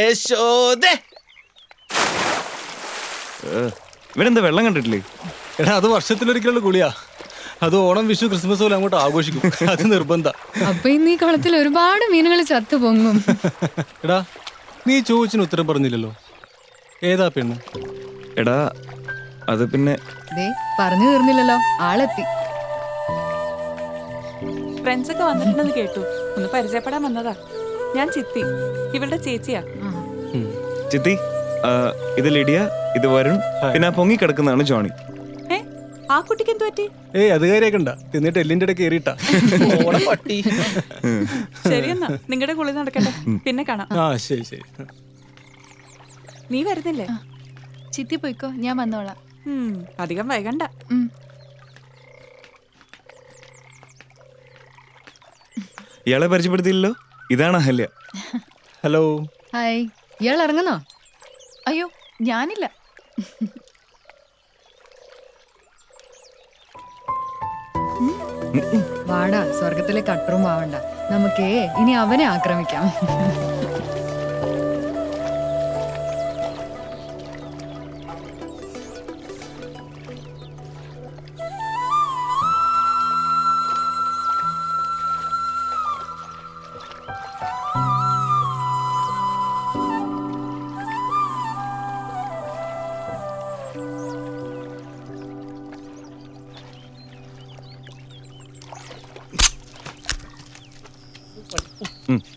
യശോദേ. ഇവനെന്താ വെള്ളം കണ്ടിട്ടില്ലേ? എടാ അത് വർഷത്തിലൊരിക്കലുള്ള കുളിയാ. അത് ഓണം, വിഷു, ക്രിസ്മസ് പോലെ അങ്ങോട്ട് ആഘോഷിക്കും. അത് നിർബന്ധ. അപ്പൊ ഇന്ന് ഈ കുളത്തിൽ ഒരുപാട് മീനുകൾ ചത്തു പൊങ്ങും. എടാ നീ ചോദിച്ചിന് ഉത്തരം പറഞ്ഞില്ലല്ലോ. ഏതാ പെണ്ണ്? എടാ അത് പിന്നെ ദേ പറഞ്ഞു തീർന്നില്ലല്ലോ, ആളെത്തി. ഫ്രണ്ട്സ് ഒക്കെ വന്നിട്ടുണ്ടെന്ന് കേട്ടു. ഒന്ന് പരിചയപ്പെടാൻ വന്നതാ. ഞാൻ ചിത്തി, ഇവളുടെ ചേച്ചിയാ. ചിത്തി, ഇത് ലിഡിയ, ഇത് വരുൺ, പിന്നെ പൊങ്ങി കിടക്കുന്നതാണ് ജോണി. ഏ ആ കുട്ടിക്ക് എന്ത് പറ്റി? ഏയ് അത് കാര്യാക്കണ്ട, എന്നിട്ട് എല്ലിന്റെ ഇടയ്ക്ക് കയറിയിട്ടാ. ഓടെ പട്ടി. ശരിയെന്നാ, നിങ്ങളുടെ കുളി നടക്കട്ടെ, പിന്നെ കാണാം. ആ ശരി ശരി. നീ വരുന്നില്ലേ? ചിത്തി പോയിക്കോ, ഞാൻ വന്നോളാം. അധികം വൈകണ്ട. ഇയാളെ പരിചയപ്പെടുത്തിയില്ലല്ലോ, ഇതാണ് അഹല്യ. ഹലോ. ഹായ്. ഇയാൾ ഇറങ്ങുന്നോ? അയ്യോ ഞാനില്ല. വാടാ, സ്വർഗത്തിലെ കട്ടറും ആവണ്ട. നമുക്കേ ഇനി അവനെ ആക്രമിക്കാം.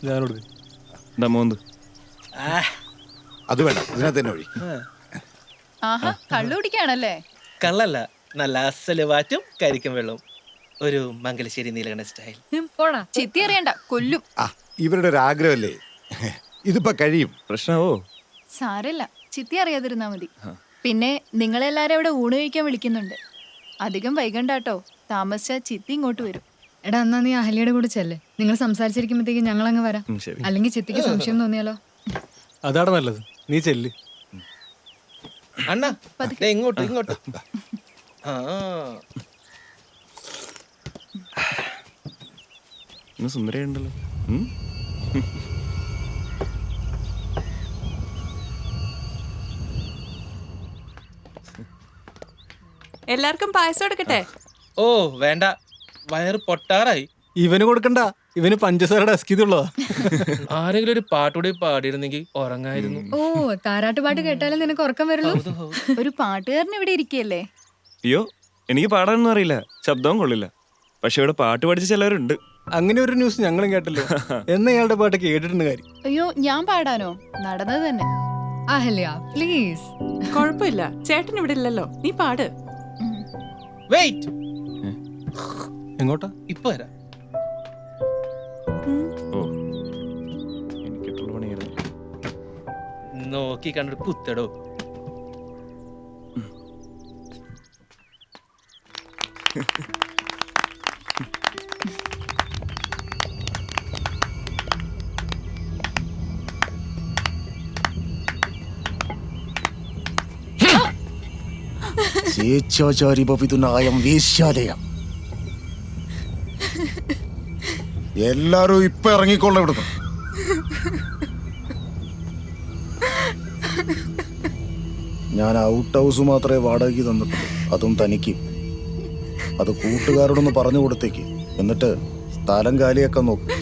ഞാനോട് എന്താ മോന്ത്? അത് വേണ്ട, ഇതിനകത്ത് തന്നെ ഒഴി. ആഹാ കള്ളു കുടിക്കാണല്ലേ? കള്ളല്ല, നല്ല അസല് വാറ്റും കരിക്കും വെള്ളവും. ഒരു മംഗലശ്ശേരി നീലകണ്ഠ സ്റ്റൈൽ. പോടാ. ചിത്തി അറിയണ്ട, കൊല്ലും. ആ ഇവരുടെ ഒരു ആഗ്രഹമല്ലേ, ഇതിപ്പോ കഴിയും. പ്രശ്നമാവോ? സാരല്ല, ചിത്തി അറിയാതിരുന്നാ മതി. പിന്നെ നിങ്ങളെല്ലാരും അവിടെ ഊണ് കഴിക്കാൻ വിളിക്കുന്നുണ്ട്. അധികം വൈകണ്ടാട്ടോ, താമസിച്ച ചിത്തി ഇങ്ങോട്ട് വരും. എടാ എന്നാ നീ അഹല്യയുടെ കൂടെ ചെല്ലേ. നിങ്ങൾ സംസാരിച്ചിരിക്കുമ്പോഴത്തേക്ക് ഞങ്ങൾ അങ്ങ് വരാം. ശരി. അല്ലെങ്കിൽ ചിത്തിക്ക് സംശയം തോന്നിയാലോ? അതാണ് നല്ലത്, നീ ചെല്ല്. അണ്ണാ ദേ ഇങ്ങോട്ട് ഇങ്ങോട്ട്. ആ ഇന്ന് സുന്ദരിയുണ്ടല്ലോ. എല്ലാവർക്കും പായസം എടുക്കട്ടെ? ഓ വേണ്ട, വയറ് പൊട്ടാറായി. ഇവന് കൊടുക്കണ്ട, ഇവന് പഞ്ചസാരയുടെ അസ്കിതുള്ളതാ. ആരെങ്കിലും ഒരു പാട്ടുകൂടി പാടിയിരുന്നെങ്കിൽ ഉറങ്ങായിരുന്നു. ഓ, താരാട്ടുപാട്ട് കേട്ടാലും നിനക്ക് ഉറക്കം വരുള്ളൂ. ഒരു പാട്ടുകാരൻ ഇവിടെ ഇരിക്കുകയല്ലേ? അയ്യോ, എനിക്ക് പാടാനൊന്നും അറിയില്ല, ശബ്ദവും കൊള്ളില്ല. പക്ഷെ ഇവിടെ പാട്ട് പഠിച്ച ചിലവരുണ്ട്. അങ്ങനെ ഒരു ന്യൂസ് ഞങ്ങളും കേട്ടല്ലോ. എന്നാ ഇയാളുടെ പാട്ട് കേട്ടിട്ടുണ്ട് കാര്യം. അയ്യോ ഞാൻ പാടാനോ? നടന്നത് തന്നെ. അഹല്യ പ്ലീസ്. കുഴപ്പമില്ല, ചേട്ടൻ ഇവിടെ ഇല്ലല്ലോ, നീ പാട്. വെയിറ്റ്, എങ്ങോട്ടാ? ഇപ്പൊ വരാം. ഓ, എനിക്കിട്ടുള്ള പണിയായിരുന്നു. നോക്കി കണ്ടൊരു കുത്തടോ. സ്വേച്ഛാചാരി ഭവിതുനായം വേശ്യാലയം. എല്ലാരും ഇപ്പൊ ഇറങ്ങിക്കൊള്ള ഇവിടുന്ന്. ഞാൻ ഔട്ട് ഹൗസ് മാത്രമേ വാടകയ്ക്ക് തന്നിട്ടുള്ളൂ, അതും തനിക്ക്. അത് കൂട്ടുകാരോടൊന്ന് പറഞ്ഞു കൊടുത്തേക്ക്, എന്നിട്ട് സ്ഥലം കാലിയാക്കാൻ നോക്കും.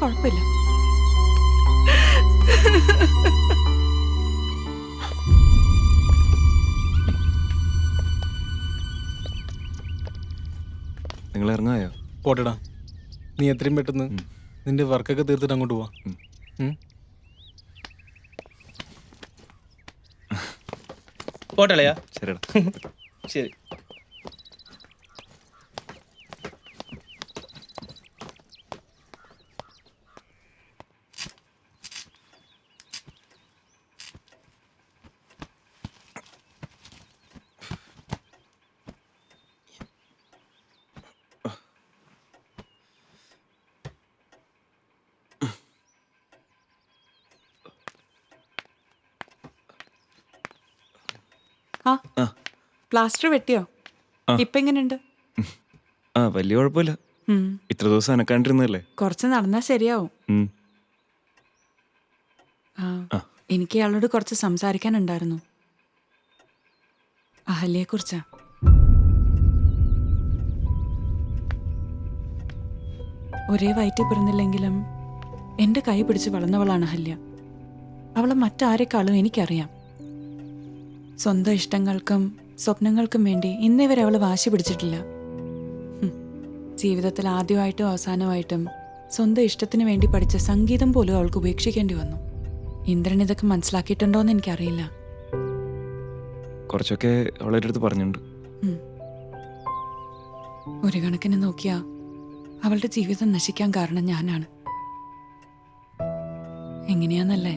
കുഴപ്പമില്ല. നിങ്ങൾ ഇറങ്ങായോ? പോട്ടെടാ, നീ എത്രയും പെട്ടെന്ന് നിന്റെ വർക്കൊക്കെ തീർത്തിട്ട് അങ്ങോട്ട് പോവാ. പോട്ടളയാ? ശരിടാ. ശരി. ആ ആ. പ്ലാസ്റ്റർ വെട്ടിയോ? ആ. ഇപ്പൊ എങ്ങനെയുണ്ട്? ആ വലിയ കുഴപ്പമില്ല. ഉം. ഇത്ര ദിവസം അനക്കാണ്ടിരുന്നല്ലേ. കുറച്ച് നടന്നാ ശരിയാവും. ഉം. ആ ആ. എനിക്ക് ഇയാളോട് കുറച്ച് സംസാരിക്കാനുണ്ടായിരുന്നു. അഹല്യയെ കുറിച്ചാ. ഒരേ വയറ്റിൽ പിറന്നില്ലെങ്കിലും എൻ്റെ കൈ പിടിച്ച് വളർന്നവളാണ് അഹല്യ. അവളെ മറ്റാരെക്കാളും എനിക്കറിയാം. സ്വന്തം ഇഷ്ടങ്ങൾക്കും സ്വപ്നങ്ങൾക്കും വേണ്ടി ഇന്നേ വരെ അവൾ വാശി പിടിച്ചിട്ടില്ല. ജീവിതത്തിൽ ആദ്യമായിട്ടും അവസാനമായിട്ടും സ്വന്തം ഇഷ്ടത്തിന് വേണ്ടി പഠിച്ച സംഗീതം പോലും അവൾക്ക് ഉപേക്ഷിക്കേണ്ടി വന്നു. ഇന്ദ്രൻ ഇതൊക്കെ മനസ്സിലാക്കിയിട്ടുണ്ടോയെന്ന് എനിക്കറിയില്ല. കുറച്ചൊക്കെ അവളുടെ അടുത്ത് പറഞ്ഞിട്ടുണ്ട്. ഒരു കണക്കിന് നോക്കിയാ അവളുടെ ജീവിതം നശിക്കാൻ കാരണം ഞാനാണ്. എങ്ങനെയാന്നല്ലേ?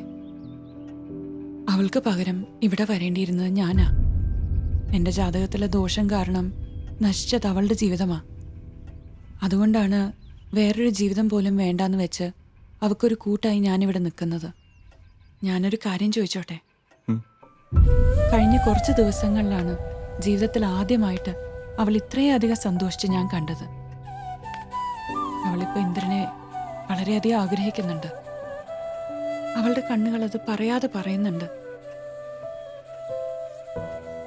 അവൾക്ക് പകരം ഇവിടെ വരേണ്ടിയിരുന്നത് ഞാനാ. എൻ്റെ ജാതകത്തിലെ ദോഷം കാരണം നശിച്ചത് അവളുടെ ജീവിതമാ. അതുകൊണ്ടാണ് വേറൊരു ജീവിതം പോലും വേണ്ടാന്ന് വെച്ച് അവൾക്കൊരു കൂട്ടായി ഞാനിവിടെ നിൽക്കുന്നത്. ഞാനൊരു കാര്യം ചോദിച്ചോട്ടെ? കഴിഞ്ഞ കുറച്ച് ദിവസങ്ങളിലാണ് ജീവിതത്തിൽ ആദ്യമായിട്ട് അവൾ ഇത്രയധികം സന്തോഷിച്ച് ഞാൻ കണ്ടത്. അവളിപ്പോൾ ഇന്ദ്രനെ വളരെയധികം ആഗ്രഹിക്കുന്നുണ്ട്. അവളുടെ കണ്ണുകൾ അത് പറയാതെ പറയുന്നുണ്ട്.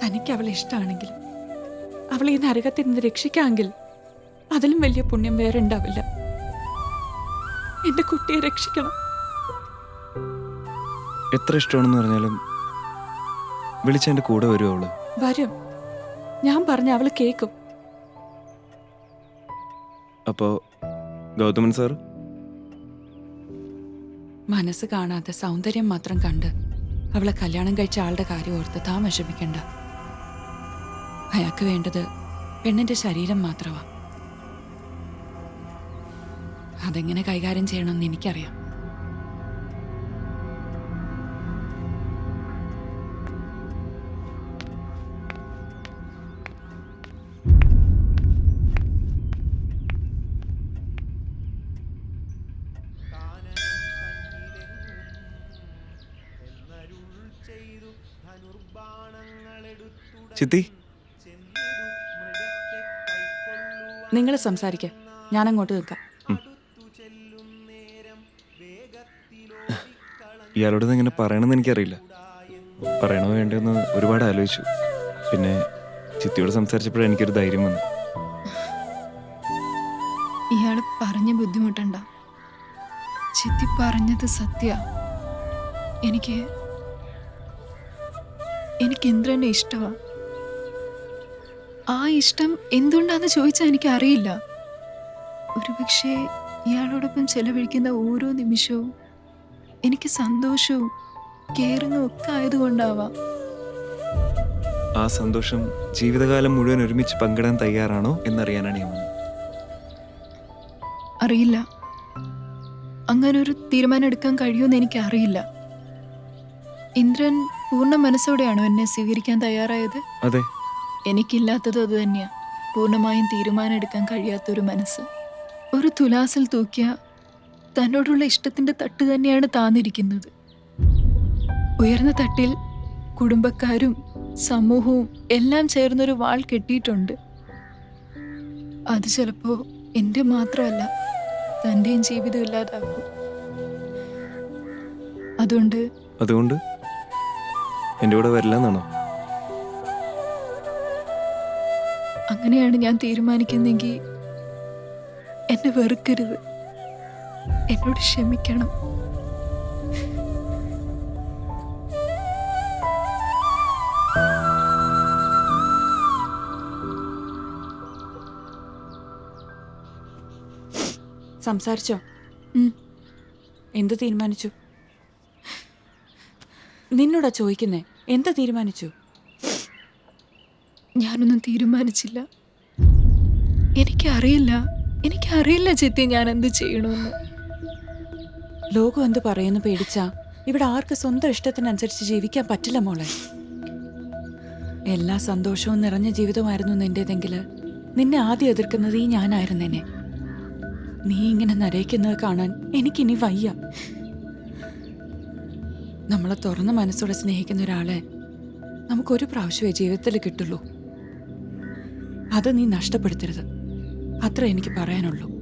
തനിക്ക് അവളെ ഇഷ്ടമാണെങ്കിൽ, അവളെ ഈ നരകത്തിൽ നിന്ന് രക്ഷിക്കാമെങ്കിൽ അതിലും വലിയ പുണ്യം വേറെ ഉണ്ടാവില്ല. എന്റെ കുട്ടിയെ രക്ഷിക്കണം. എത്ര ഇഷ്ടമാണെന്ന് പറഞ്ഞാലും വിളിച്ചെൻ്റെ കൂടെ വരുമോ അവള്? വരും. ഞാൻ പറഞ്ഞ അവള് കേൾക്കും. അപ്പോ ഗൗതമൻ സാർ മനസ്സ് കാണാതെ സൗന്ദര്യം മാത്രം കണ്ട് അവളെ കല്യാണം കഴിച്ച ആളുടെ കാര്യം ഓർത്ത് താൻ വിഷമിക്കണ്ട. അയാൾക്ക് വേണ്ടത് പെണ്ണിന്റെ ശരീരം മാത്രമാ. അതെങ്ങനെ കൈകാര്യം ചെയ്യണമെന്ന് എനിക്കറിയാം. ചിത്തി, നിങ്ങൾ സംസാരിക്ക, ഞാൻ അങ്ങോട്ട് നിൽക്കാം. ഇയാളോട് ഇങ്ങനെ പറയണമെന്ന് എനിക്കറിയില്ല. പറയണോ വേണ്ടെന്ന് ഒരുപാട് ആലോചിച്ചു. പിന്നെ ചിത്തിയോട് സംസാരിച്ചപ്പോഴാണ് എനിക്കൊരു ധൈര്യം വന്നു. ഇയാള് പറഞ്ഞ് ബുദ്ധിമുട്ടണ്ട. ചിത്തി പറഞ്ഞത് സത്യ. എനിക്ക് ഇന്ദ്രനെ ഇഷ്ടമാ. ആ ഇഷ്ടം എന്തുകൊണ്ടാന്ന് ചോദിച്ചാൽ എനിക്ക് അറിയില്ല. ഒരുപക്ഷെ ഇയാളോടൊപ്പം ചെലവഴിക്കുന്ന ഓരോ നിമിഷവും എനിക്ക് സന്തോഷവും കെയറിങ്ങും ഒക്കെ ആയതുകൊണ്ടാവാം. ആ സന്തോഷം ജീവിതകാലം മുഴുവൻ ഒരുമിച്ച് പങ്കിടാൻ തയ്യാറാണോ എന്നറിയാനാണ് ഞാൻ വന്നത്. അറിയില്ല. അങ്ങനൊരു തീരുമാനം എടുക്കാൻ കഴിയുമെന്ന് എനിക്ക് അറിയില്ല. ഇന്ദ്രൻ പൂർണ്ണ മനസ്സോടെയാണോ എന്നെ സ്വീകരിക്കാൻ തയ്യാറായത്? അതെ. എനിക്കില്ലാത്തത് അത് തന്നെയാ. പൂർണ്ണമായും തീരുമാനം എടുക്കാൻ കഴിയാത്തൊരു മനസ്സ്. ഒരു തുലാസിൽ തൂക്കിയ തന്നോടുള്ള ഇഷ്ടത്തിന്റെ തട്ട് തന്നെയാണ് താന്നിരിക്കുന്നത്. ഉയർന്ന തട്ടിൽ കുടുംബക്കാരും സമൂഹവും എല്ലാം ചേർന്നൊരു വാൾ കെട്ടിയിട്ടുണ്ട്. അത് ചിലപ്പോ എൻ്റെ മാത്രമല്ല, തൻ്റെയും ജീവിതം ഇല്ലാതാക്കും. അതുകൊണ്ട് എൻ്റെ കൂടെ വരില്ല എന്നാണോ? അങ്ങനെയാണ് ഞാൻ തീരുമാനിക്കുന്നെങ്കിൽ എന്നെ വെറുക്കരുത്. എന്നോട് ക്ഷമിക്കണം. സംസാരിച്ചോ? എന്ത് തീരുമാനിച്ചു? നിന്നോടാ ചോദിക്കുന്നേ, എന്ത് തീരുമാനിച്ചു? ഞാനൊന്നും തീരുമാനിച്ചില്ല. എനിക്കറിയില്ല ചിത്തി, ഞാൻ എന്ത് ചെയ്യണമെന്ന്. ലോകം എന്ത് പറയുന്നു പേടിച്ചാ ഇവിടെ ആർക്ക് സ്വന്തം ഇഷ്ടത്തിനനുസരിച്ച് ജീവിക്കാൻ പറ്റില്ല മോളെ. എല്ലാ സന്തോഷവും നിറഞ്ഞ ജീവിതമായിരുന്നു നിന്റേതെങ്കിൽ നിന്നെ ആദ്യം എതിർക്കുന്നത് ഈ ഞാനായിരുന്നേനെ. നീ ഇങ്ങനെ നരയിക്കുന്നത് കാണാൻ എനിക്കിനി വയ്യ. നമ്മളെ തുറന്ന മനസ്സോടെ സ്നേഹിക്കുന്ന ഒരാളെ നമുക്കൊരു പ്രാവശ്യമേ ജീവിതത്തിൽ കിട്ടുള്ളൂ. അത് നീ നഷ്ടപ്പെടുത്തരുത്. അത്ര എനിക്ക് പറയാനുള്ളൂ.